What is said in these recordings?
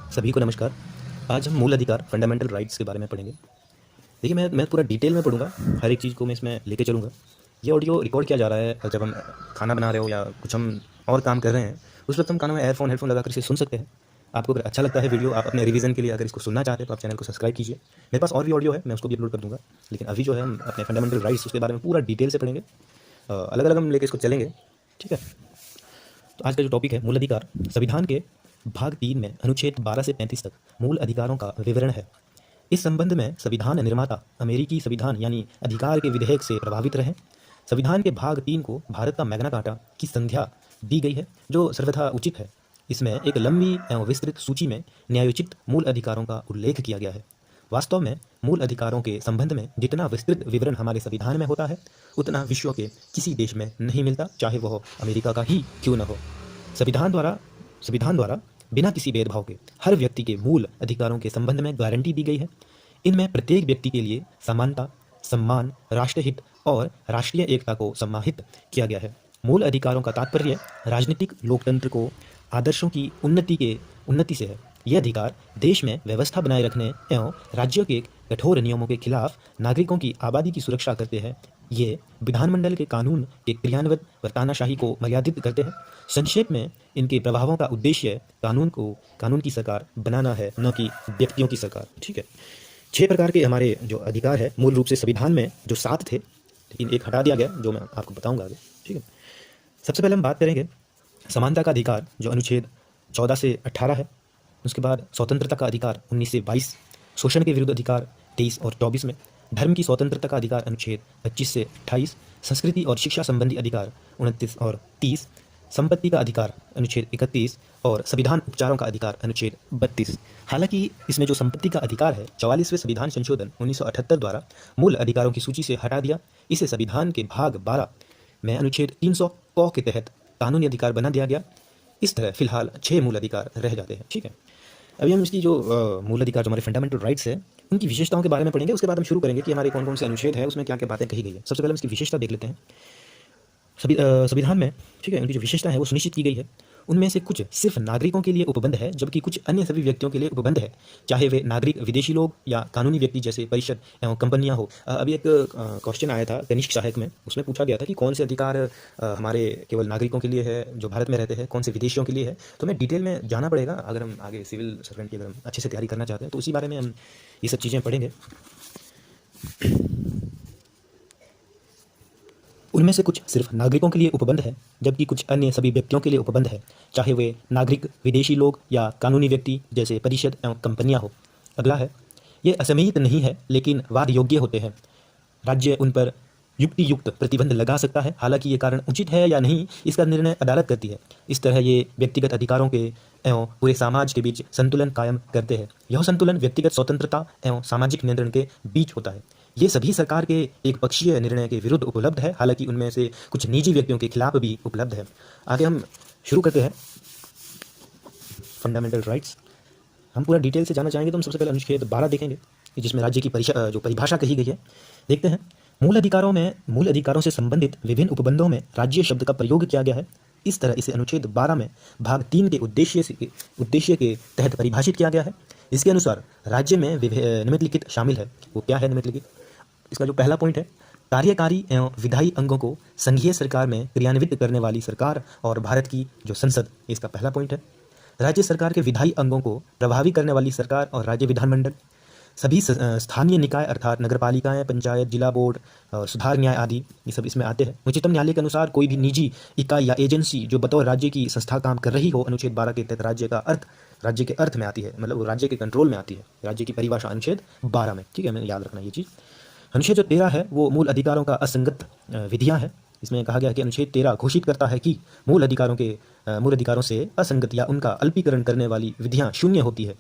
सभी को नमस्कार। आज हम मूल अधिकार फंडामेंटल राइट्स के बारे में पढ़ेंगे। देखिए, मैं पूरा डिटेल में पढ़ूंगा, हर एक चीज़ को मैं इसमें लेके चलूँगा। ये ऑडियो रिकॉर्ड किया जा रहा है जब हम खाना बना रहे हो या कुछ हम और काम कर रहे हैं, उस वक्त हम कानों में एयरफोन हेडफोन लगाकर इसे सुन सकते हैं। आपको अगर अच्छा लगता है वीडियो, आप अपने रिवीजन के लिए अगर इसको सुनना चाहते हैं तो आप चैनल को सब्सक्राइब कीजिए। मेरे पास और भी ऑडियो है, मैं उसको भी अपलोड कर दूँगा। लेकिन अभी जो है हम अपने फंडामेंटल राइट्स उसके बारे में पूरा डिटेल से पढ़ेंगे। अलग अलग हम लेके इसको चलेंगे, ठीक है। तो आज का जो टॉपिक है मूल अधिकार, संविधान के भाग 3 में अनुच्छेद 12 से 35 तक मूल अधिकारों का विवरण है। इस संबंध में संविधान निर्माता अमेरिकी संविधान यानी अधिकार के विधेयक से प्रभावित रहे। संविधान के भाग 3 को भारत का मैग्ना कार्टा की संज्ञा दी गई है, जो सर्वथा उचित है। इसमें एक लंबी एवं विस्तृत सूची में न्यायोचित मूल अधिकारों का उल्लेख किया गया है। वास्तव में मूल अधिकारों के संबंध में जितना विस्तृत विवरण हमारे संविधान में होता है, उतना विश्व के किसी देश में नहीं मिलता, चाहे वह अमेरिका का ही क्यों न हो। संविधान द्वारा बिना किसी भेदभाव के हर व्यक्ति के मूल अधिकारों के संबंध में गारंटी दी गई है। इनमें प्रत्येक व्यक्ति के लिए समानता, सम्मान, राष्ट्रहित और राष्ट्रीय एकता को समाहित किया गया है। मूल अधिकारों का तात्पर्य राजनीतिक लोकतंत्र को आदर्शों की उन्नति से है। ये अधिकार देश में व्यवस्था बनाए रखने एवं राज्यों के कठोर नियमों के खिलाफ नागरिकों की आबादी की सुरक्षा करते हैं। ये विधानमंडल के कानून के क्रियान्वयन व तानाशाही को मर्यादित करते हैं। संक्षेप में इनके प्रभावों का उद्देश्य कानून की सरकार बनाना है, न कि व्यक्तियों की सरकार, ठीक है। 6 प्रकार के हमारे जो अधिकार है, मूल रूप से संविधान में जो 7 थे, लेकिन एक हटा दिया गया, जो मैं आपको बताऊंगा आगे, ठीक है। सबसे पहले हम बात करेंगे समानता का अधिकार, जो अनुच्छेद 14 से 18 है। उसके बाद स्वतंत्रता का अधिकार 19 से 22, शोषण के विरुद्ध अधिकार 23 और 24 में, धर्म की स्वतंत्रता का अधिकार अनुच्छेद 25 से 28, संस्कृति और शिक्षा संबंधी अधिकार 29 और 30, संपत्ति का अधिकार अनुच्छेद 31 और संविधान उपचारों का अधिकार अनुच्छेद 32। हालांकि इसमें जो संपत्ति का अधिकार है, 44वें संविधान संशोधन 1978 द्वारा मूल अधिकारों की सूची से हटा दिया। इसे संविधान के भाग 12 में अनुच्छेद 300 क के तहत कानूनी अधिकार बना दिया गया। इस तरह फिलहाल 6 मूल अधिकार रह जाते हैं, ठीक है। अभी हम इसकी जो मूल अधिकार, जो हमारे फंडामेंटल राइट्स है, उनकी विशेषताओं के बारे में पढ़ेंगे। उसके बाद हम शुरू करेंगे कि हमारे कौन कौन से अनुच्छेद है, उसमें क्या क्या बातें कही गई है। सबसे पहले हम इसकी विशेषता देख लेते हैं। संविधान में, ठीक है, उनकी जो विशेषता है वो सुनिश्चित की गई है। उनमें से कुछ सिर्फ नागरिकों के लिए उपबंध है, जबकि कुछ अन्य सभी व्यक्तियों के लिए उपबंध है, चाहे वे नागरिक, विदेशी लोग या कानूनी व्यक्ति जैसे परिषद एवं कंपनियां हो। अभी एक क्वेश्चन आया था कनिष्क सहायक में, उसमें पूछा गया था कि कौन से अधिकार हमारे केवल नागरिकों के लिए है जो भारत में रहते हैं, कौन से विदेशियों के लिए है। तो हमें डिटेल में जाना पड़ेगा अगर हम आगे सिविल सर्वेंट की अगर हम अच्छे से तैयारी करना चाहते हैं, तो उसी बारे में हम ये सब चीज़ें पढ़ेंगे। उनमें से कुछ सिर्फ नागरिकों के लिए उपबंध है, जबकि कुछ अन्य सभी व्यक्तियों के लिए उपबंध है, चाहे वे नागरिक, विदेशी लोग या कानूनी व्यक्ति जैसे परिषद एवं कंपनियां हो। अगला है, ये असमयित नहीं है लेकिन वाद योग्य होते हैं। राज्य उन पर युक्तियुक्त प्रतिबंध लगा सकता है, हालांकि ये कारण उचित है या नहीं इसका निर्णय अदालत करती है। इस तरह ये व्यक्तिगत अधिकारों के एवं पूरे समाज के बीच संतुलन कायम करते हैं। यह संतुलन व्यक्तिगत स्वतंत्रता एवं सामाजिक नियंत्रण के बीच होता है। ये सभी सरकार के एक पक्षीय निर्णय के विरुद्ध उपलब्ध है, हालांकि उनमें से कुछ निजी व्यक्तियों के खिलाफ भी उपलब्ध है। आगे हम शुरू करते हैं फंडामेंटल राइट्स। हम पूरा डिटेल से जानना चाहेंगे तो हम सबसे पहले अनुच्छेद 12 देखेंगे, जिसमें राज्य की जो परिभाषा कही गई है। देखते हैं, मूल अधिकारों से संबंधित विभिन्न उपबंधों में राज्य शब्द का प्रयोग किया गया है। इस तरह इसे अनुच्छेद 12 में भाग 3 के उद्देश्य के तहत परिभाषित किया गया है। इसके अनुसार राज्य में निम्नलिखित शामिल है। वो क्या है निम्नलिखित? इसका जो पहला पॉइंट है, कार्यकारी एवं विधायी अंगों को संघीय सरकार में क्रियान्वित करने वाली सरकार और भारत की जो संसद, इसका पहला पॉइंट है। राज्य सरकार के विधायी अंगों को प्रभावी करने वाली सरकार और राज्य विधानमंडल, सभी स्थानीय निकाय अर्थात नगरपालिकाएं, पंचायत, जिला बोर्ड, सुधार न्याय आदि, ये सब इसमें आते हैं। उच्चतम न्यायालय के अनुसार कोई भी निजी इकाई या एजेंसी जो बतौर राज्य की संस्था काम कर रही हो, अनुच्छेद 12 के तहत राज्य के अर्थ में आती है, मतलब राज्य के कंट्रोल में आती है। राज्य की परिभाषा अनुच्छेद 12 में, ठीक है, हमें याद रखना ये चीज़। अनुच्छेद जो 13 है वो मूल अधिकारों का असंगत विधियां है। इसमें कहा गया है कि अनुच्छेद 13 घोषित करता है कि मूल अधिकारों से असंगत या उनका अल्पीकरण करने वाली विधियां शून्य होती है।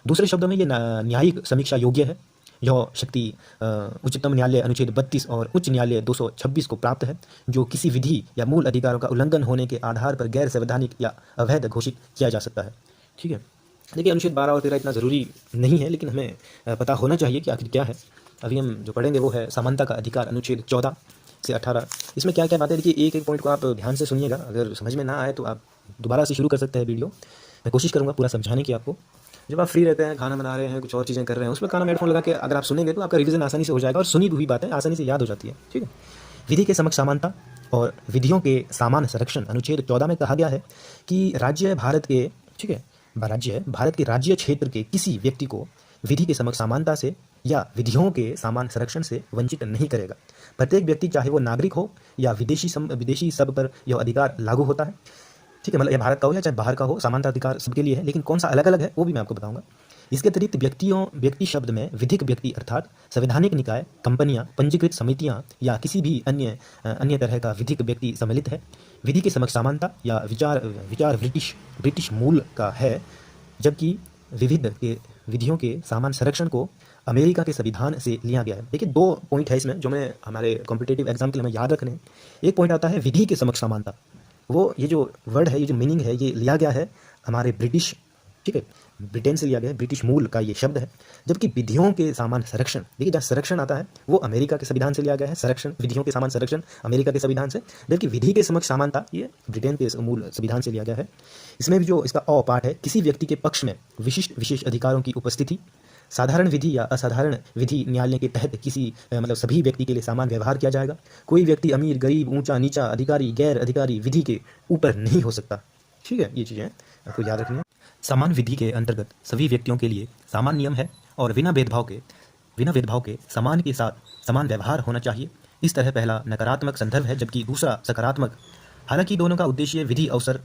दूसरे शब्दों में ये न्यायिक समीक्षा योग्य है। यह शक्ति उच्चतम न्यायालय अनुच्छेद 32 और उच्च न्यायालय 226 को प्राप्त है, जो किसी विधि या मूल अधिकारों का उल्लंघन होने के आधार पर गैर संवैधानिक या अवैध घोषित किया जा सकता है, ठीक है। देखिए, अनुच्छेद 12 और 13 इतना ज़रूरी नहीं है, लेकिन हमें पता होना चाहिए कि आखिर क्या है। अभी हम जो पढ़ेंगे वो है समानता का अधिकार, अनुच्छेद 14 से 18। इसमें क्या क्या बातें, देखिए एक एक पॉइंट को आप ध्यान से सुनिएगा। अगर समझ में ना आए तो आप दोबारा से शुरू कर सकते हैं वीडियो। मैं कोशिश करूँगा पूरा समझाने की आपको। जब आप फ्री रहते हैं, खाना बना रहे हैं, कुछ और चीज़ें कर रहे हैं, उसमें कान में हेडफोन लगा के अगर आप सुनेंगे तो आपका रिवीजन आसानी से हो जाएगा और सुनी हुई बातें आसानी से याद हो जाती है। ठीक है। विधि के समक्ष समानता और विधियों के समान संरक्षण अनुच्छेद 14 में कहा गया है कि राज्य भारत के, ठीक है, राज्य भारत के राज्य क्षेत्र के किसी व्यक्ति को विधि के समक्ष समानता से या विधियों के समान संरक्षण से वंचित नहीं करेगा। प्रत्येक व्यक्ति, चाहे वो नागरिक हो या विदेशी, सब पर यह अधिकार लागू होता है। ठीक है, मतलब यह भारत का हो या चाहे बाहर का हो, समानता अधिकार सबके लिए है, लेकिन कौन सा अलग अलग है वो भी मैं आपको बताऊंगा। इसके अतिरिक्त व्यक्ति शब्द में विधिक व्यक्ति अर्थात संवैधानिक निकाय, कंपनियां, पंजीकृत समितियां या किसी भी अन्य तरह का विधिक व्यक्ति सम्मिलित है। विधि के समक्ष समानता या विचार ब्रिटिश मूल का है, जबकि विधियों के समान संरक्षण को अमेरिका के संविधान से लिया गया है। देखिए, 2 पॉइंट है इसमें जो मैं हमारे कॉम्पिटिटिव एग्जाम के लिए हमें याद रखने हैं। एक पॉइंट आता है विधि के समक्ष समानता, वो ये जो वर्ड है, ये जो मीनिंग है, ये लिया गया है हमारे ब्रिटिश, ठीक है, ब्रिटेन से लिया गया है, ब्रिटिश मूल का ये शब्द है। जबकि विधियों के समान संरक्षण, देखिए जहाँ संरक्षण आता है वो अमेरिका के संविधान से लिया गया है, संरक्षण, विधियों के समान संरक्षण अमेरिका के संविधान से, जबकि विधि के समक्ष समानता ये ब्रिटेन के मूल संविधान से लिया गया है। इसमें भी जो इसका अ पार्ट है, किसी व्यक्ति के पक्ष में विशेष अधिकारों की उपस्थिति, साधारण विधि या असाधारण विधि न्यायालय के तहत मतलब सभी व्यक्ति के लिए समान व्यवहार किया जाएगा। कोई व्यक्ति अमीर, गरीब, ऊंचा, नीचा, अधिकारी, गैर अधिकारी विधि के ऊपर नहीं हो सकता। ठीक है, ये चीज़ें आपको याद रखनी है। समान विधि के अंतर्गत सभी व्यक्तियों के लिए समान नियम है और बिना भेदभाव के समान के साथ समान व्यवहार होना चाहिए। इस तरह पहला नकारात्मक संदर्भ है, जबकि दूसरा सकारात्मक। हालांकि दोनों का उद्देश्य विधि, अवसर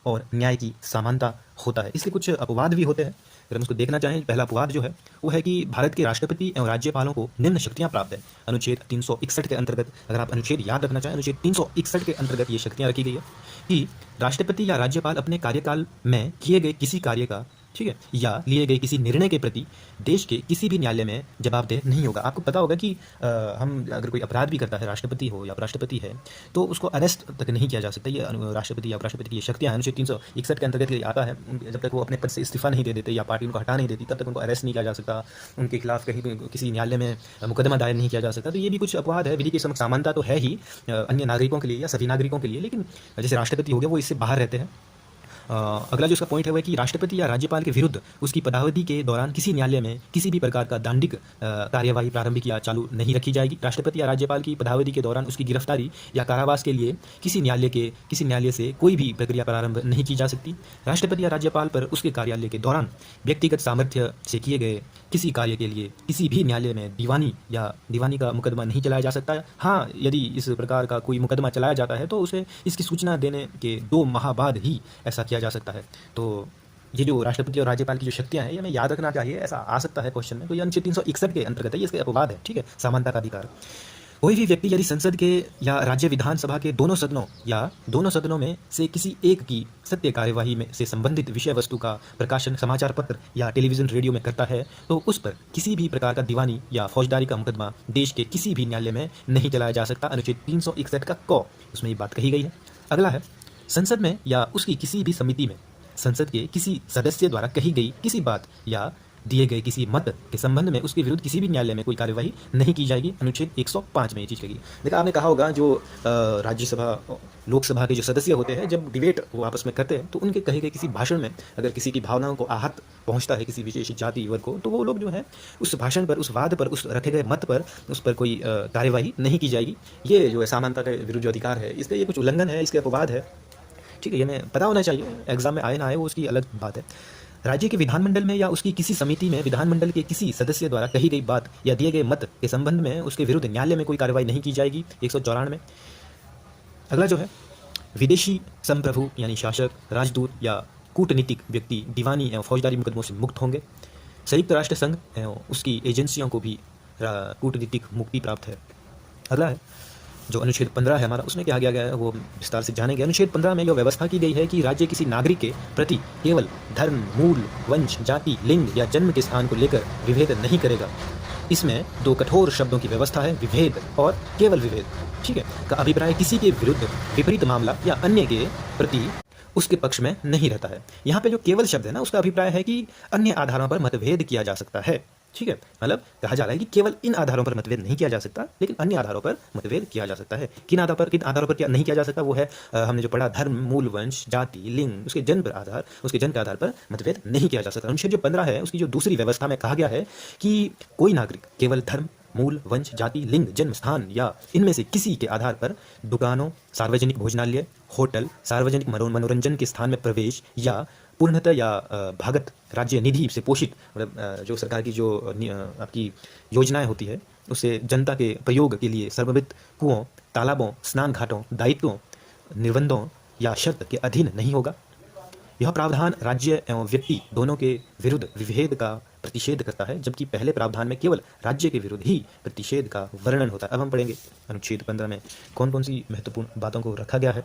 और न्याय की समानता होता है। इसके कुछ अपवाद भी होते हैं, अगर हम उसको देखना चाहें। पहला अपवाद जो है वो है कि भारत के राष्ट्रपति एवं राज्यपालों को निम्न शक्तियां प्राप्त है। अनुच्छेद 361 के अंतर्गत, अगर आप अनुच्छेद याद रखना चाहें, अनुच्छेद 361 के अंतर्गत ये शक्तियां रखी गई है कि राष्ट्रपति या राज्यपाल अपने कार्यकाल में किए गए किसी कार्य का, ठीक है, या लिए गए किसी निर्णय के प्रति देश के किसी भी न्यायालय में जवाबदेह नहीं होगा। आपको पता होगा कि हम अगर कोई अपराध भी करता है, राष्ट्रपति हो या उपराष्ट्रपति है, तो उसको अरेस्ट तक नहीं किया जा सकता। ये राष्ट्रपति या उपराष्ट्रपति की ये शक्तियाँ हैं। अनुच्छेद 361 के अंतर्गत ये आता है। जब तक वो अपने पद से इस्तीफा नहीं दे देते या पार्टी उनको हटा नहीं देती, तब तक उनको अरेस्ट नहीं किया जा सकता, उनके खिलाफ कहीं किसी न्यायालय में मुकदमा दायर नहीं किया जा सकता। तो ये भी कुछ अपवाद है। विधि की समक्ष समानता तो है ही अन्य नागरिकों के लिए या सभी नागरिकों के लिए, लेकिन जैसे राष्ट्रपति हो गए वो इससे बाहर रहते हैं। अगला जो इसका पॉइंट है वह कि राष्ट्रपति या राज्यपाल के विरुद्ध उसकी पदावधि के दौरान किसी न्यायालय में किसी भी प्रकार का दंडिक कार्यवाही प्रारंभिक या चालू नहीं रखी जाएगी। राष्ट्रपति या राज्यपाल की पदावधि के दौरान उसकी गिरफ्तारी या कारावास के लिए किसी न्यायालय से कोई भी प्रक्रिया प्रारंभ नहीं की जा सकती। राष्ट्रपति या राज्यपाल पर उसके कार्यालय के दौरान व्यक्तिगत सामर्थ्य से किए गए किसी कार्य के लिए किसी भी न्यायालय में दीवानी का मुकदमा नहीं चलाया जा सकता है। हाँ, यदि इस प्रकार का कोई मुकदमा चलाया जाता है तो उसे इसकी सूचना देने के 2 माह बाद ही ऐसा किया जा सकता है। तो ये जो राष्ट्रपति और राज्यपाल की जो शक्तियां हैं, ये हमें याद रखना चाहिए, ऐसा आ सकता है क्वेश्चन में। तो ये अनुच्छेद 361 के अंतर्गत है, ये इसके अपवाद है। ठीक है, समानता का अधिकार। कोई भी व्यक्ति यदि संसद के या राज्य विधानसभा के दोनों सदनों में से किसी एक की सत्य कार्यवाही में से संबंधित विषय वस्तु का प्रकाशन समाचार पत्र या टेलीविजन रेडियो में करता है, तो उस पर किसी भी प्रकार का दीवानी या फौजदारी का मुकदमा देश के किसी भी न्यायालय में नहीं चलाया जा सकता। अनुच्छेद 361 का क, उसमें ये बात कही गई है। अगला है, संसद में या उसकी किसी भी समिति में संसद के किसी सदस्य द्वारा कही गई किसी बात या दिए गए किसी मत के संबंध में उसके विरुद्ध किसी भी न्यायालय में कोई कार्यवाही नहीं की जाएगी। अनुच्छेद 105 में ये चीज़ कही। देखा, आपने कहा होगा जो राज्यसभा लोकसभा के जो सदस्य होते हैं, जब डिबेट वो आपस में करते हैं, तो उनके कहे गए किसी भाषण में अगर किसी की भावनाओं को आहत पहुंचता है, किसी विशेष जाति वर्ग को, तो वो लोग जो है उस भाषण पर, उस वाद पर, उस रखे गए मत पर, उस पर कोई कार्यवाही नहीं की जाएगी। ये जो है समानता के विरुद्ध जो अधिकार है, इसका ये कुछ उल्लंघन है, इसके अपवाद है। ठीक है, ये हमें पता होना चाहिए। एग्जाम में आए ना आए वो उसकी अलग बात है। राज्य के विधानमंडल में या उसकी किसी समिति में विधानमंडल के किसी सदस्य द्वारा कही गई बात या दिए गए मत के संबंध में उसके विरुद्ध न्यायालय में कोई कार्रवाई नहीं की जाएगी। 194। अगला जो है, विदेशी संप्रभु यानी शासक, राजदूत या कूटनीतिक व्यक्ति दीवानी एवं फौजदारी मुकदमों से मुक्त होंगे। संयुक्त राष्ट्र संघ एवं उसकी एजेंसियों को भी कूटनीतिक मुक्ति प्राप्त है। अगला है जो अनुच्छेद 15 है हमारा, उसमें क्या किया गया है वो विस्तार से जानेंगे। अनुच्छेद 15 में यह व्यवस्था की गई है कि राज्य किसी नागरिक के प्रति केवल धर्म, मूल, वंश, जाति, लिंग या जन्म के स्थान को लेकर विभेद नहीं करेगा। इसमें 2 कठोर शब्दों की व्यवस्था है, विभेद और केवल विभेद। ठीक है, का अभिप्राय किसी के विरुद्ध विपरीत मामला या अन्य के प्रति उसके पक्ष में नहीं रहता है। यहाँ पे जो केवल शब्द है ना, उसका अभिप्राय है कि अन्य आधारों पर मतभेद किया जा सकता है। ठीक है, मतलब कहा जा रहा है कि केवल इन आधारों पर मतभेद नहीं किया जा सकता, लेकिन अन्य आधारों पर मतभेद किया जा सकता है। किन आधारों पर क्या नहीं किया जा सकता, वो है हमने जो पढ़ा, धर्म, मूल, वंश, जाति, लिंग, उसके जन्म के आधार पर मतभेद नहीं किया जा सकता। अनुच्छेद जो 15 है उसकी जो दूसरी व्यवस्था में कहा गया है कि कोई नागरिक केवल धर्म, मूल, वंश, जाति, लिंग, जन्म स्थान या इनमें से किसी के आधार पर दुकानों, सार्वजनिक भोजनालय, होटल, सार्वजनिक मनोरंजन के स्थान में प्रवेश या पूर्णतः या भागत राज्य निधि से पोषित, मतलब जो सरकार की जो आपकी योजनाएं होती है उससे जनता के प्रयोग के लिए सर्ववित कुओं, तालाबों, स्नान घाटों, दायित्वों, निर्बंधों या शर्त के अधीन नहीं होगा। यह प्रावधान राज्य एवं व्यक्ति दोनों के विरुद्ध विभेद का प्रतिषेध करता है, जबकि पहले प्रावधान में केवल राज्य के विरुद्ध ही प्रतिषेध का वर्णन होता है। अब हम पढ़ेंगे अनुच्छेद 15 में कौन कौन सी महत्वपूर्ण बातों को रखा गया है।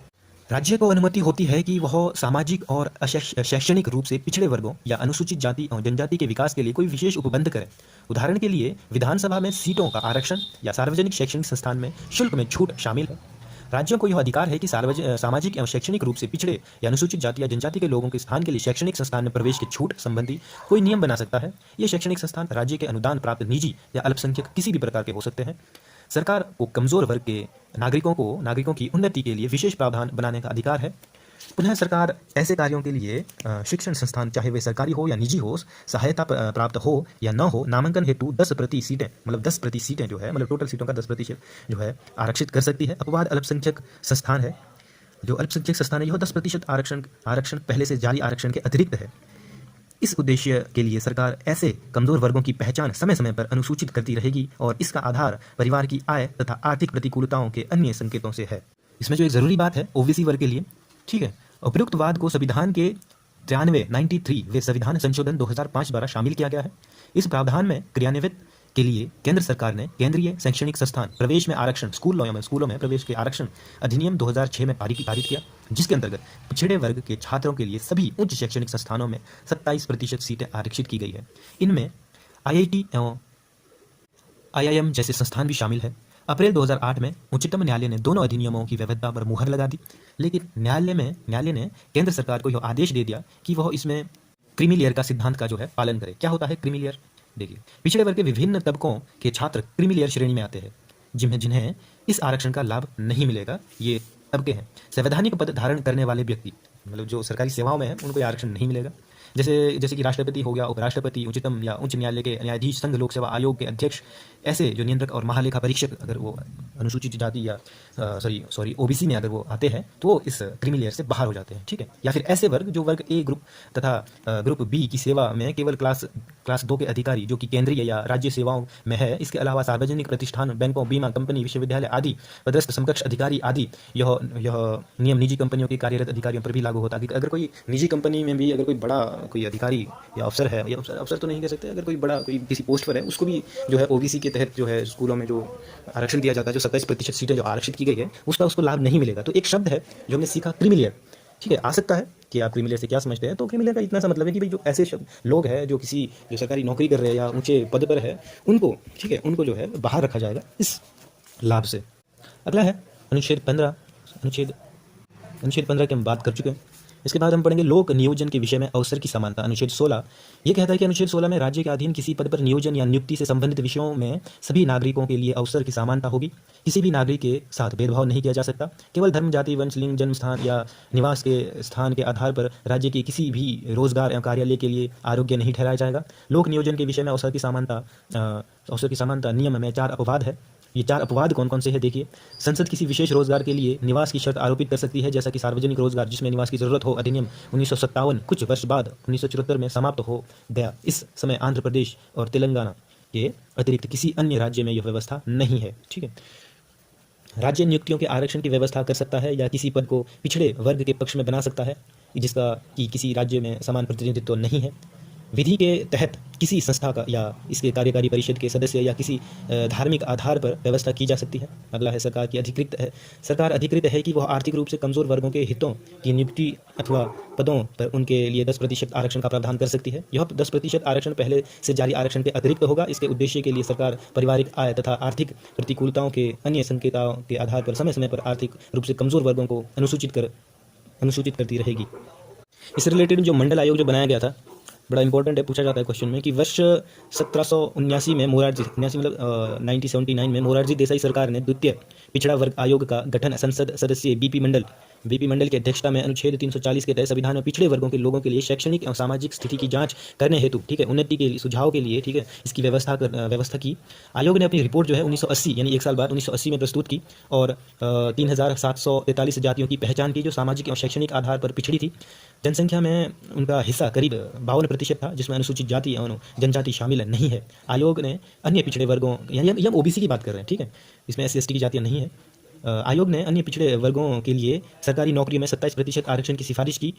राज्य को अनुमति होती है कि वह सामाजिक और शैक्षणिक रूप से पिछड़े वर्गों या अनुसूचित जाति और जनजाति के विकास के लिए कोई विशेष उपबंध करे। उदाहरण के लिए विधानसभा में सीटों का आरक्षण या सार्वजनिक शैक्षणिक संस्थान में शुल्क में छूट शामिल है। राज्यों को यह अधिकार है कि सामाजिक एवं शैक्षणिक रूप से पिछड़े या अनुसूचित जाति या जनजाति के लोगों के स्थान के लिए शैक्षणिक संस्थान में प्रवेश की छूट संबंधी कोई नियम बना सकता है। ये शैक्षणिक संस्थान राज्य के अनुदान प्राप्त निजी या अल्पसंख्यक किसी भी प्रकार के हो सकते हैं। सरकार को कमजोर वर्ग के नागरिकों की उन्नति के लिए विशेष प्रावधान बनाने का अधिकार है। पुनः सरकार ऐसे कार्यों के लिए शिक्षण संस्थान, चाहे वे सरकारी हो या निजी हो, सहायता प्राप्त हो या न हो, नामांकन हेतु 10% सीटें, मतलब 10% सीटें जो है, मतलब टोटल सीटों का 10% जो है आरक्षित कर सकती है। अपवाद अल्पसंख्यक संस्थान है, जो अल्पसंख्यक संस्थान है, यह 10% आरक्षण पहले से जारी आरक्षण के अतिरिक्त है। इस उद्देश्य के लिए सरकार ऐसे कमजोर वर्गों की पहचान समय समय पर अनुसूचित करती रहेगी और इसका आधार परिवार की आय तथा आर्थिक प्रतिकूलताओं के अन्य संकेतों से है। इसमें जो एक जरूरी बात है ओबीसी वर्ग के लिए, ठीक है, उपयुक्त वाद को संविधान के 93 संविधान संशोधन 2005 द्वारा शामिल किया गया है। इस प्रावधान में क्रियान्वित के लिए केंद्र सरकार ने केंद्रीय शैक्षणिक संस्थान प्रवेश में आरक्षण, स्कूलों में प्रवेश के आरक्षण अधिनियम 2006 में पारित किया, जिसके अंतर्गत पिछड़े वर्ग के छात्रों के लिए सभी उच्च शैक्षणिक संस्थानों में 27% सीटें आरक्षित की गई है। इनमें IIT एवं IIM जैसे संस्थान भी शामिल है। अप्रैल 2008 में उच्चतम न्यायालय ने दोनों अधिनियमों की वैधता पर मुहर लगा दी, लेकिन न्यायालय ने केंद्र सरकार को यह आदेश दे दिया कि वह इसमें क्रीमी लेयर का सिद्धांत का जो है पालन करे। क्या होता है क्रीमी लेयर? देखिए, पिछड़े वर्ग के विभिन्न तबकों के छात्र क्रीमी लेयर श्रेणी में आते हैं, जिन्हें इस आरक्षण का लाभ नहीं मिलेगा। ये तबके हैं। संवैधानिक पद धारण करने वाले व्यक्ति, मतलब जो सरकारी सेवाओं में है, उनको आरक्षण नहीं मिलेगा। जैसे कि राष्ट्रपति हो गया, उपराष्ट्रपति, उच्चतम या उच्च न्यायालय के न्यायाधीश, संघ लोक सेवा आयोग के अध्यक्ष, ऐसे जो नियंत्रक और महालेखा परीक्षक, अगर वो अनुसूचित जाति या ओबीसी में अगर वो आते हैं तो वो इस क्रीमी लेयर से बाहर हो जाते हैं, ठीक है। या फिर ऐसे वर्ग जो वर्ग ए ग्रुप तथा ग्रुप बी की सेवा में केवल क्लास 2 के अधिकारी, जो कि केंद्रीय या राज्य सेवाओं में है। इसके अलावा सार्वजनिक प्रतिष्ठान, बैंकों, बीमा कंपनी, विश्वविद्यालय आदि पदस्थ समकक्ष अधिकारी आदि, यह नियम निजी कंपनियों के कार्यरत अधिकारियों पर भी लागू होता है। अगर कोई निजी कंपनी में भी अगर कोई बड़ा कोई अधिकारी या अफसर है, या अफसर तो नहीं कह सकते, अगर कोई बड़ा कोई किसी पोस्ट पर है, उसको भी जो है ओबीसी के तहत जो है स्कूलों में जो आरक्षण दिया जाता है, जो 27% सीटें जो आरक्षित की गई है, उसको लाभ नहीं मिलेगा। तो एक शब्द है जो हमने सीखा, क्रीमी लेयर, ठीक है। आ सकता है कि आप क्रीमी लेयर से क्या समझते हैं। तो क्रीमी लेयर का इतना सा मतलब है कि भाई जो ऐसे लोग हैं जो किसी जो सरकारी नौकरी कर रहे हैं या ऊंचे पद पर है, उनको, ठीक है, उनको जो है बाहर रखा जाएगा इस लाभ से। अगला है अनुच्छेद 15। अनुच्छेद 15 की हम बात कर चुके हैं। इसके बाद हम पढ़ेंगे लोक नियोजन के विषय में अवसर की समानता। अनुच्छेद 16 ये कहता है कि अनुच्छेद 16 में राज्य के अधीन किसी पद पर नियोजन या नियुक्ति से संबंधित विषयों में सभी नागरिकों के लिए अवसर की समानता होगी। किसी भी नागरिक के साथ भेदभाव नहीं किया जा सकता। केवल धर्म, जाति, वंश, लिंग, जन्म स्थान या निवास के स्थान के आधार पर राज्य के किसी भी रोजगार एवं कार्यालय के लिए अयोग्य नहीं ठहराया जाएगा। लोक नियोजन के विषय में अवसर की समानता नियम में 4 अपवाद है। ये 4 अपवाद कौन कौन से हैं देखिए। संसद किसी विशेष रोजगार के लिए निवास की शर्त आरोपित कर सकती है, जैसा कि सार्वजनिक रोजगार जिसमें निवास की जरूरत हो। अधिनियम 1957 कुछ वर्ष बाद 1974 में समाप्त हो गया। इस समय आंध्र प्रदेश और तेलंगाना के अतिरिक्त किसी अन्य राज्य में यह व्यवस्था नहीं है, ठीक है। राज्य नियुक्तियों के आरक्षण की व्यवस्था कर सकता है या किसी पद को पिछड़े वर्ग के पक्ष में बना सकता है जिसका कि किसी राज्य में समान प्रतिनिधित्व नहीं है। विधि के तहत किसी संस्था का या इसके कार्यकारी परिषद के सदस्य या किसी धार्मिक आधार पर व्यवस्था की जा सकती है। अगला है सरकार अधिकृत है कि वह आर्थिक रूप से कमजोर वर्गों के हितों की नियुक्ति अथवा पदों पर उनके लिए 10% आरक्षण का प्रावधान कर सकती है। यह 10% आरक्षण पहले से जारी आरक्षण के अतिरिक्त होगा। इसके उद्देश्य के लिए सरकार पारिवारिक आय तथा आर्थिक प्रतिकूलताओं के अन्य संकेतों के आधार पर समय समय पर आर्थिक रूप से कमजोर वर्गों को अनुसूचित करती रहेगी। इससे रिलेटेड जो मंडल आयोग जो बनाया गया था बड़ा इंपॉर्टेंट है, पूछा जाता है क्वेश्चन में कि वर्ष 1779 में मोरारजी 79 मतलब 1979 में मोरारजी देसाई सरकार ने द्वितीय पिछड़ा वर्ग आयोग का गठन संसद सदस्य बीपी मंडल की अध्यक्षता में अनुच्छेद 340 के तहत संविधान में पिछड़े वर्गों के लोगों के लिए शैक्षणिक और सामाजिक स्थिति की जांच करने हेतु, ठीक है, उन्नति के सुझाव के लिए, ठीक है, इसकी व्यवस्था की। आयोग ने अपनी रिपोर्ट जो है 1980 यानी एक साल बाद 1980 में प्रस्तुत की और 3743 जातियों की पहचान की जो सामाजिक और शैक्षणिक आधार पर पिछड़ी थी। जनसंख्या में उनका हिस्सा करीब 52% था, जिसमें अनुसूचित जाति और जनजाति शामिल नहीं है। आयोग ने अन्य पिछड़े वर्गों, यानी हम ओबीसी की बात कर रहे हैं, ठीक है, इसमें SC/ST की जातियाँ नहीं है। आयोग ने अन्य पिछड़े वर्गों के लिए सरकारी नौकरी में 27% आरक्षण की सिफारिश की।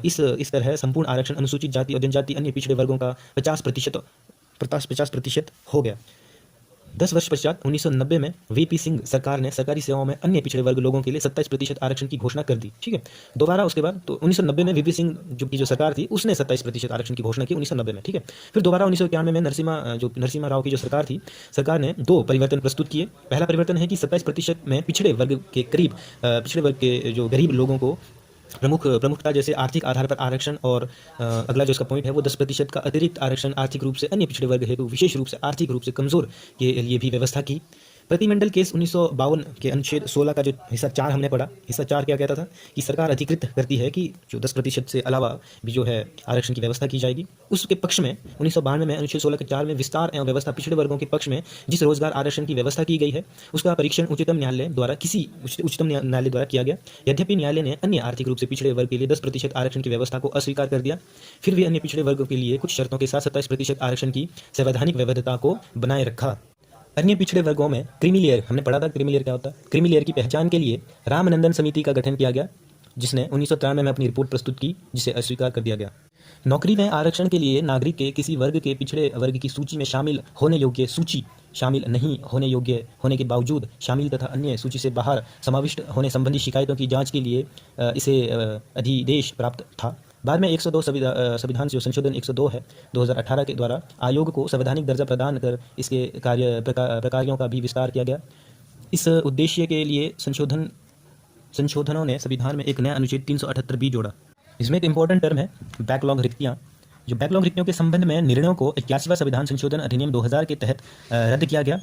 इस तरह संपूर्ण आरक्षण अनुसूचित जाति और जनजाति अन्य पिछड़े वर्गों का 50% हो गया। 10 वर्ष पश्चात 1990 में VP सिंह सरकार ने सरकारी सेवाओं में अन्य पिछड़े वर्ग लोगों के लिए 27% आरक्षण की घोषणा कर दी, ठीक है। दोबारा उसके बाद तो 1990 में VP सिंह जो सरकार थी उसने 27% आरक्षण की घोषणा की 1990 में, ठीक है। फिर दोबारा 1991 में नरसिम्हा राव की जो सरकार थी, सरकार ने 2 परिवर्तन प्रस्तुत किए। पहला परिवर्तन है कि 27% में पिछड़े वर्ग के जो गरीब लोगों को प्रमुखता जैसे आर्थिक आधार पर आरक्षण, और अगला जो इसका पॉइंट है वो 10% का अतिरिक्त आरक्षण आर्थिक रूप से अन्य पिछड़े वर्ग हेतु विशेष रूप से आर्थिक रूप से कमजोर के लिए भी व्यवस्था की। प्रतिमंडल केस 1952 के अनुच्छेद 16 का जो हिस्सा 4 हमने पढ़ा, हिस्सा 4 क्या कहता था कि सरकार अधिकृत करती है कि जो 10% से अलावा भी जो है आरक्षण की व्यवस्था की जाएगी। उसके पक्ष में 1992 में अनुच्छेद 16 के 4 में विस्तार एवं व्यवस्था पिछड़े वर्गों के पक्ष में जिस रोजगार आरक्षण की व्यवस्था की गई है उसका परीक्षण उच्चतम न्यायालय द्वारा किया गया। यद्यपि न्यायालय ने अन्य आर्थिक रूप से पिछड़े वर्ग के लिए 10% आरक्षण की व्यवस्था को अस्वीकार कर दिया, फिर भी अन्य पिछड़े वर्गों के लिए कुछ शर्तों के साथ 27% आरक्षण की संवैधानिक वैधता को बनाए रखा। अन्य पिछड़े वर्गों में क्रीमी लेयर, हमने पढ़ा था क्रीमी लेयर क्या होता है। क्रीमी लेयर की पहचान के लिए रामनंदन समिति का गठन किया गया, जिसने 1993 में अपनी रिपोर्ट प्रस्तुत की, जिसे अस्वीकार कर दिया गया। नौकरी में आरक्षण के लिए नागरिक के किसी वर्ग के पिछड़े वर्ग की सूची में शामिल नहीं होने योग्य होने के बावजूद शामिल तथा अन्य सूची से बाहर समाविष्ट होने संबंधी शिकायतों की जांच के लिए इसे अधिदेश प्राप्त था। बाद में 102 संविधान जो संशोधन 102 है 2018 के द्वारा आयोग को संवैधानिक दर्जा प्रदान कर इसके प्रकारों का भी विस्तार किया गया। इस उद्देश्य के लिए संशोधनों ने संविधान में एक नया अनुच्छेद 378 भी जोड़ा। इसमें एक इंपॉर्टेंट टर्म है बैकलॉग रिक्तियाँ। जो बैकलॉग रिक्तियों के संबंध में निर्णयों को 81वां संविधान संशोधन अधिनियम 2000 के तहत रद्द किया गया।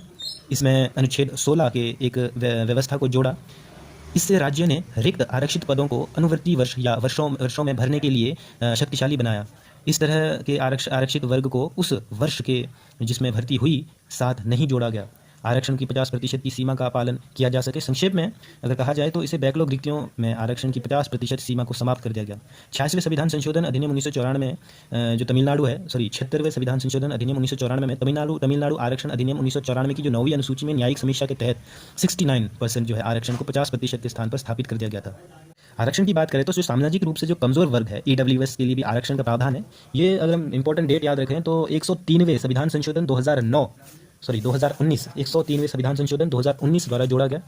इसमें अनुच्छेद 16 के एक व्यवस्था को जोड़ा। इससे राज्य ने रिक्त आरक्षित पदों को अनुवर्ती वर्ष या वर्षों में भरने के लिए शक्तिशाली बनाया। इस तरह के आरक्षित वर्ग को उस वर्ष के जिसमें भर्ती हुई साथ नहीं जोड़ा गया। आरक्षण की 50% की सीमा का पालन किया जा सके। संक्षेप में अगर कहा जाए तो इसे बैकलॉग रिक्तियों में आरक्षण की 50% सीमा को समाप्त कर दिया गया। 86वें संविधान संशोधन अधिनियम 1994 में जो तमिलनाडु है 76वें संविधान संशोधन अधिनियम 1994 में तमिलनाडु आरक्षण अधिनियम 1994 की जो 9वीं अनुसूची में न्यायिक समीक्षा के तहत 69% जो है आरक्षण को 50% के स्थान पर स्थापित कर दिया गया था। आरक्षण की बात करें तो जो सामाजिक रूप से जो कमजोर वर्ग है EWS के लिए भी आरक्षण का प्रावधान है। ये अगर हम इंपॉर्टेंट डेट याद रखें तो 103वें संविधान संशोधन 2019 103वें संविधान संशोधन 2019 द्वारा जोड़ा गया।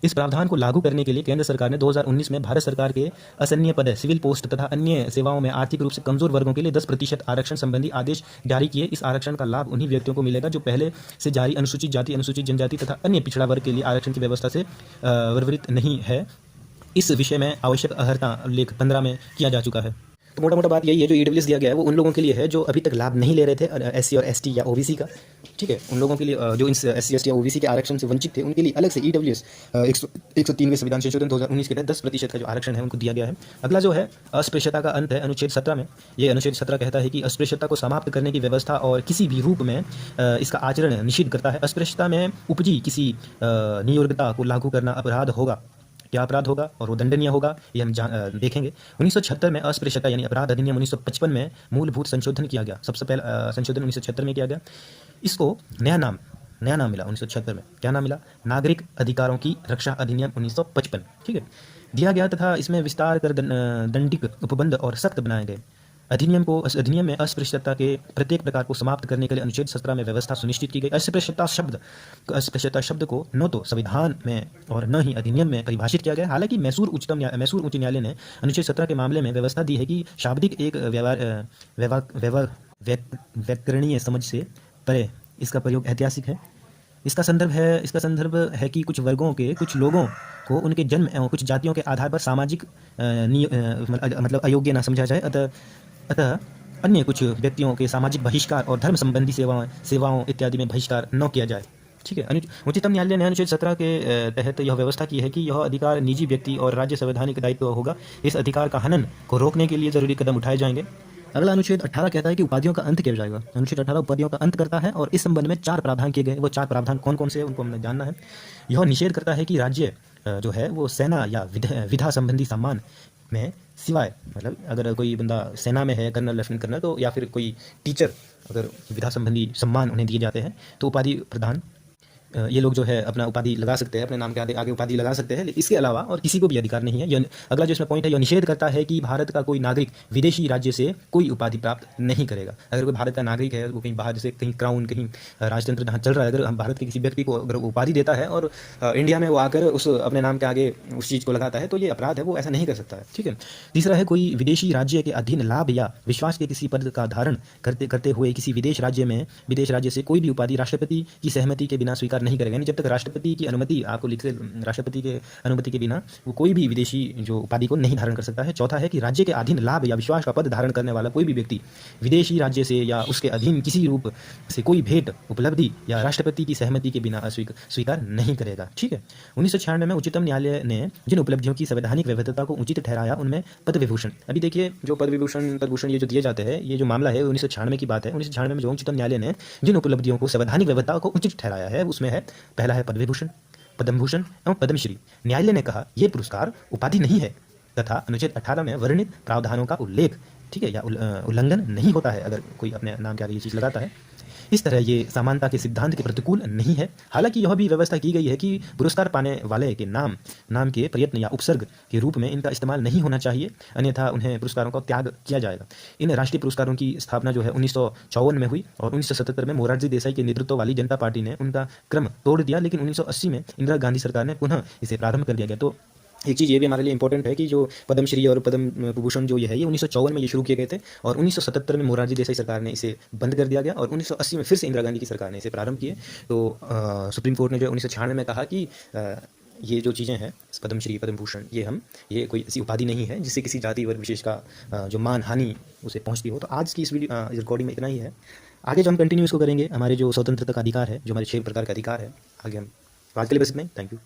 इस प्रावधान को लागू करने के लिए केंद्र सरकार ने 2019 में भारत सरकार के असैन्य पद, सिविल पोस्ट तथा अन्य सेवाओं में आर्थिक रूप से कमजोर वर्गों के लिए 10% आरक्षण संबंधी आदेश जारी किए। इस आरक्षण का लाभ उन्हीं व्यक्तियों को मिलेगा जो पहले से जारी अनुसूचित जाति, अनुसूचित जनजाति तथा अन्य पिछड़ा वर्ग के लिए आरक्षण की व्यवस्था से वंचित नहीं है। इस विषय में आवश्यक अर्हता उल्लेख 15 में किया जा चुका है। तो मोटा बात यही है, जो EWS दिया गया है वो उन लोगों के लिए है जो अभी तक लाभ नहीं ले रहे थे SC और ST या OBC का, ठीक है। उन लोगों के लिए जो इन SC ST या OBC के आरक्षण से वंचित थे उनके लिए अलग से EWS 103वें संविधान संशोधन 2019 के तहत 10% का जो आरक्षण है उनको दिया गया है। अगला जो है अस्पृश्यता का अंत है अनुच्छेद 17 में। ये अनुच्छेद 17 कहता है कि अस्पृश्यता को समाप्त करने की व्यवस्था और किसी भी रूप में इसका आचरण निषिद्ध करता है। अस्पृश्यता में उपजी किसी नियोग्यता को लागू करना अपराध होगा। क्या अपराध होगा और वो दंडनीय होगा ये हम देखेंगे। 1976 में अस्पृश्यता यानी अपराध अधिनियम 1955 में मूलभूत संशोधन किया गया। सबसे पहला संशोधन 1976 में किया गया। इसको नया नाम मिला 1976 में। क्या नाम मिला? नागरिक अधिकारों की रक्षा अधिनियम 1955, ठीक है, दिया गया तथा इसमें विस्तार कर दंडिक उपबंध और सख्त बनाए गए। अधिनियम में अस्पृश्यता के प्रत्येक प्रकार को समाप्त करने के लिए अनुच्छेद 17 में व्यवस्था सुनिश्चित की गई। अस्पृश्यता शब्द को न तो संविधान में और न ही अधिनियम में परिभाषित किया गया। हालांकि मैसूर उच्च न्यायालय ने अनुच्छेद 17 के मामले में व्यवस्था दी है कि शाब्दिक एक व्याकरणीय समझ से परे इसका प्रयोग ऐतिहासिक है। इसका संदर्भ है कि कुछ वर्गों के कुछ लोगों को उनके जन्म एवं कुछ जातियों के आधार पर सामाजिक मतलब अयोग्य न समझा जाए। अतः अन्य कुछ व्यक्तियों के सामाजिक बहिष्कार और धर्म संबंधी सेवाओं इत्यादि में बहिष्कार न किया जाए। ठीक है। उच्चतम न्यायालय ने अनुच्छेद 17 के तहत यह व्यवस्था की है कि यह अधिकार निजी व्यक्ति और राज्य संवैधानिक दायित्व होगा। इस अधिकार का हनन को रोकने के लिए जरूरी कदम उठाए जाएंगे। अगला अनुच्छेद 18 कहता है कि उपाधियों का अंत किया जाएगा। अनुच्छेद 18 उपाधियों का अंत करता है और इस संबंध में 4 प्रावधान किए गए। वो 4 प्रावधान कौन कौन से हैं उनको हमने जानना है। यह निषेध करता है कि राज्य जो है वो सेना या विधा संबंधी सम्मान में सिवाय, मतलब अगर कोई बंदा सेना में है, कर्नल, लेफ्टिनेंट कर्नल, तो या फिर कोई टीचर, अगर विधा संबंधी सम्मान उन्हें दिए जाते हैं तो उपाधि प्रदान, ये लोग जो है अपना उपाधि लगा सकते हैं, अपने नाम के आगे उपाधि लगा सकते हैं। इसके अलावा और किसी को भी अधिकार नहीं है। यह अगला जो इसमें पॉइंट है, यह निषेध करता है कि भारत का कोई नागरिक विदेशी राज्य से कोई उपाधि प्राप्त नहीं करेगा। अगर कोई भारत का नागरिक है, वो कहीं बाहर से, कहीं क्राउन, कहीं राजतंत्र जहाँ चल रहा है, अगर हम भारत के किसी व्यक्ति को अगर उपाधि देता है और इंडिया में वो आकर उस अपने नाम के आगे उस चीज़ को लगाता है तो ये अपराध है, वो ऐसा नहीं कर सकता है। ठीक है। तीसरा है, कोई विदेशी राज्य के अधीन लाभ या विश्वास के किसी पद का धारण करते हुए किसी विदेश राज्य से कोई भी उपाधि राष्ट्रपति की सहमति के बिना स्वीकार नहीं करेगा। यानी जब तक राष्ट्रपति की अनुमति, आपको लिखे, राष्ट्रपति के अनुमति के बिना वो कोई भी विदेशी जो उपाधि को नहीं धारण कर सकता है। चौथा है कि राज्य के अधीन लाभ या विश्वास का पद धारण करने वाला कोई भी व्यक्ति विदेशी राज्य से या उसके अधीन किसी रूप से कोई भेंट, उपलब्धि या राष्ट्रपति की सहमति के बिना स्वीकार नहीं करेगा। ठीक है। 1996 में उच्चतम न्यायालय ने जिन उपलब्धियों की संवैधानिक वैधता को उचित ठहराया उनमें पद विभूषण। अभी देखिए, जो पद विभूषण ये जो दिए जाते हैं, ये जो मामला है 1996 की बात है। 1996 में जो उच्चतम न्यायालय ने जिन उपलब्धियों को संवैधानिक वैधता को उचित ठहराया है उसमें है, पहला है पद्म विभूषण, पद्म भूषण एवं पद्मश्री। न्यायालय ने कहा यह पुरस्कार उपाधि नहीं है तथा अनुच्छेद 18 में वर्णित प्रावधानों का उल्लेख, ठीक है, या उल्लंघन नहीं होता है अगर कोई अपने नाम के आगे ये चीज़ लगाता है। इस तरह ये समानता के सिद्धांत के प्रतिकूल नहीं है। हालांकि यह भी व्यवस्था की गई है कि पुरस्कार पाने वाले के नाम के प्रयत्न या उपसर्ग के रूप में इनका इस्तेमाल नहीं होना चाहिए, अन्यथा उन्हें पुरस्कारों का त्याग किया जाएगा। इन राष्ट्रीय पुरस्कारों की स्थापना जो है 1954 में हुई और 1977 में मोरारजी देसाई के नेतृत्व वाली जनता पार्टी ने उनका क्रम तोड़ दिया, लेकिन 1980 में इंदिरा गांधी सरकार ने पुनः इसे प्रारंभ कर दिया गया। तो एक चीज़ ये भी हमारे लिए इंपॉर्टेंट है कि जो पद्मश्री और पद्म विभूषण जो ये है, ये 1954 में ये शुरू किए गए थे और 1977 में मोरारजी देसाई सरकार ने इसे बंद कर दिया गया और 1980 में फिर से इंदिरा गांधी की सरकार ने इसे प्रारंभ किए। तो सुप्रीम कोर्ट ने जो 1996 में कहा कि ये जो चीज़ें हैं, पद्मश्री, पद्म भूषण, ये कोई ऐसी उपाधि नहीं है जिससे किसी जाति वर्ग विशेष का जो मान हानि उसे पहुँचती हो। तो आज की इस रिकॉर्डिंग में इतना ही है। आगे जो हम कंटिन्यू इसको करेंगे, हमारे जो स्वतंत्रता का अधिकार है, जो हमारे 6 प्रकार का अधिकार है, आगे हम आज के लिए बस इतना ही। Thank you.